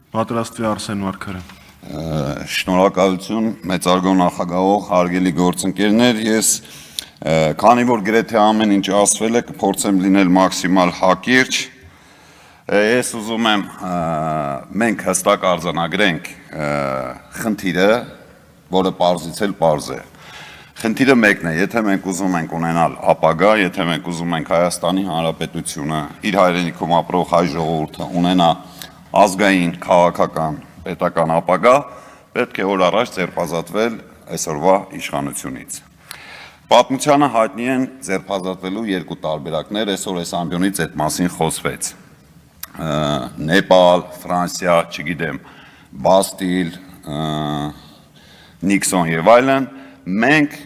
Պատրաստվի Արսեն Մարգարյան։ Շնորհակալություն մեծարգո նախագահող, հարգելի գործընկերներ, ես քանի որ գրեթե ամեն ինչ ասվել է, կփորձեմ լինել մաքսիմալ հակիրճ։ Ես ուզում եմ մենք հստակ արձանագրենք խնդիրը, որը պարզից էլ պարզ է։ Խնդիրը մեկն է, եթե մենք ուզում ենք ունենալ ապագա, եթե մենք ուզում ենք Հայաստանի Հանրապետությունը, իր հայրենիքում ապրող հայ ժողովուրդը ունենա ազգային, քաղաքական, պետական ապագա, պետք է օր առաջ ձերբազատվել այսօրվա իշխանությունից։ Պատմությանը հայտնի են ձերբազատվելու երկու տարբերակներ, այսօր այս ամբիոնից այդ մասին խոսվեց։ Նեպալ, Ֆրանսիա, չգիտեմ, Բաստիլ, Նիքսոն եւ այլն, մենք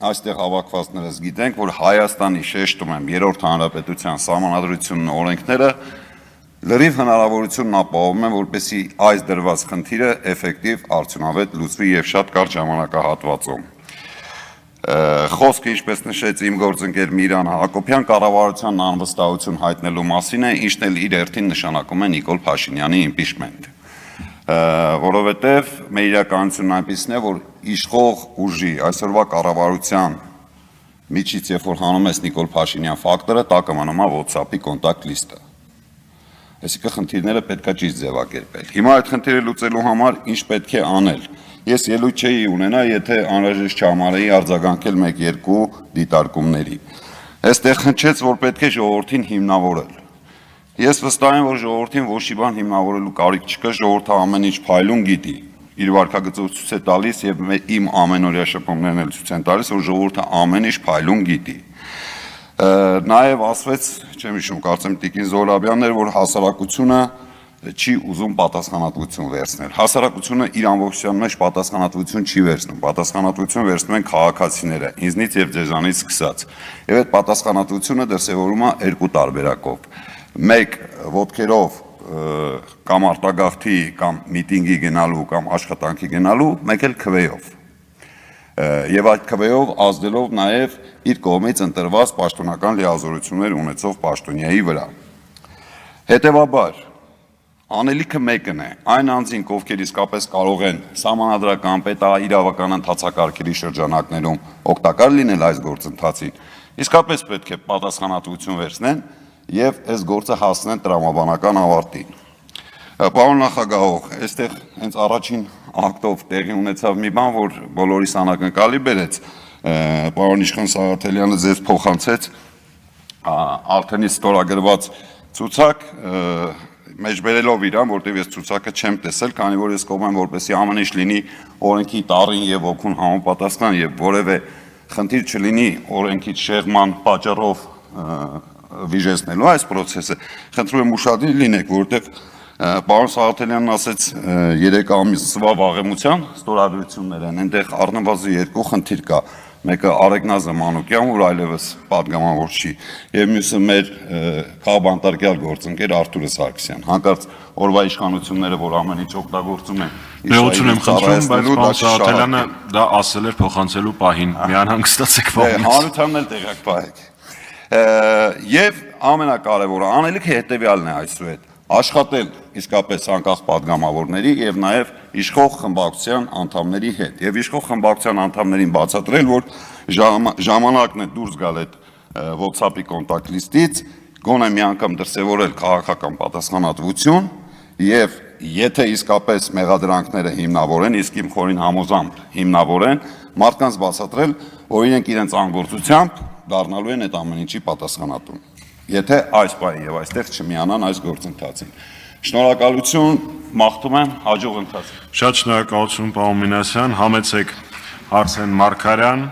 այստեղ հավաքվածներս գիտենք, որ Հայաստանի շեշտում եմ երրորդ հանրապետության սահմանադրությունն ու օրենքները լրիվ հնարավորությունն ապահովում են, որպեսզի այս դրված խնդիրը էֆեկտիվ արդյունավետ լուծվի եւ շատ կարճ ժամանակահատվածում։ Խոսքը, ինչպես նշեց իմ գործընկեր Միրան Հակոբյան, կառավարության անվստահություն հայտնելու մասին է, ինչն էլ իր հերթին նշանակում է Նիկոլ Փաշինյանի իմպիչմենտ։ Որովհետև մեր իրականությունն այնպիսին է, որ իշխող ուժի այսօրվա կառավարության միջից, երբ որ հանում ես Նիկոլ Փաշինյան ֆակտորը, տակը մնում է WhatsApp-ի կոնտակտ լիստը։ Այսինքն խնդիրները պետք է ճիշտ ձևակերպել։ Հիմա այդ խնդիրը լուծելու համար ինչ պետք է անել։ Ես ելույթ չէի ունենա, եթե անհրաժեշտ չհամարեի արձագանքել 1-2 դիտարկումների։ Այստեղ հնչեց, որ պետք է ժողովրդին հիմնավորել։ Ես վստահ եմ, որ ժողովրդին ոչ մի բան հիմնավորելու կարիք չկա, ժողովուրդը ամեն ինչ փայլուն գիտի։ Իր վարքագծով ցույց է տալիս եւ իմ ամենօրյա շփումներն էլ ցույց են տալիս, որ ժողովուրդը ամեն ինչ փայլուն գիտի։ Նաեւ ասվեց, չեմ հիշում, կարծեմ Տիկին Զոհրաբյանն էր, որ հասարակությունը չի ուզում պատասխանատվություն վերցնել։ Հասարակությունը իր ամբողջության մեջ պատասխանատվություն չի վերցնում։ Պատասխանատվություն վերցնում են քաղաքացիները, ինձնից եւ ձեզանից սկսած։ Եվ այդ պատասխանատվությունը դրսևորվում է երկու տարբերակով։ Մեկ ոտքերով կամ արտագաղթի կամ միտինգի գնալու կամ աշխատանքի գնալու, մեկ էլ քվեով։ Եվ այդ քվեով ազդելով նաև իր կողմից ընտրված պաշտոնական լիազորություններ ունեցող պաշտոնյայի վրա։ Հետևաբար անելիքը մեկն է, այն անձինք, ովքեր իսկապես կարող են սահմանադրական պետաիրավական ընթացակարգերի շրջանակներում օգտակար լինել այս գործընթացին, իսկապես պետք է պատասխանատվություն վերցնեն եւ այս գործը հասնեն տրամաբանական ավարտին։ Պարոն նախագահող, այստեղ հենց առաջին ակտով տեղի ունեցավ մի բան, որ բոլորիս անակնկալի բերեց, պարոն Իշխան Սաղաթելյանը ձեզ փոխանցեց արդենից ստորագրված ցուցակ, մեջբերելով իրան, որտեղ ես ցուցակը չեմ տեսել, քանի որ ես կողմ եմ, որպեսզի ամեն ինչ լինի օրենքի տառին եւ օգուն համապատասխան եւ որևէ խնդիր չլինի օրենքի շեղման պատճառով վիժեցնելու այս process-ը, խնդրում եմ ուշադիր լինեք, որովհետև պարոն Սաղաթելյանն ասեց 3 ամսվա վաղեմության ստորագրություններ են, այնտեղ առնվազն 2 խնդիր կա, մեկը Արեգնազը Մանուկյան, որ այլևս պատգամավոր չի, եւ մյուսը մեր քաղբանտարկյալ գործընկեր Արթուրը Սարգսյան, հանկարծ օրվա իշխանությունները, որ ամեն ինչ օգտագործում են, Ներողություն եմ խնդրում, բայց պարոն Սաղաթելյանը դա ասել էր փոխանցելու պահին, միանհանգստացեք բողոքից։ Հանրությանն էլ տեղյակ պահեք։ Եվ ամենակարևորը անելիքը հետեւյալն է այսուհետ աշխատել իսկապես անկախ պատգամավորների եւ նաեւ իշխող խմբակցության անդամների հետ եւ իշխող խմբակցության անդամներին բացատրել, որ ժամանակն է դուրս գալ այդ WhatsApp-ի կոնտակտ լիստից, գոնե մի անգամ դրսևորել քաղաքական պատասխանատվություն եւ եթե իսկապես մեղադրանքները հիմնավոր են, իսկ իմ խորին համոզամբ հիմնավոր են, մարդկանց բացատրել, որ իրենք իրենց անգործությամբ դառնալու են այդ ամեն ինչի պատասխանատուն։ Եթե այս բանը եւ այստեղ չմիանան այս գործընթացին։ Շնորհակալություն, մաղթում եմ հաջող ընթացք։ Շատ շնորհակալություն, պարոն Մինասյան, համեցեք Արսեն Մարգարյան։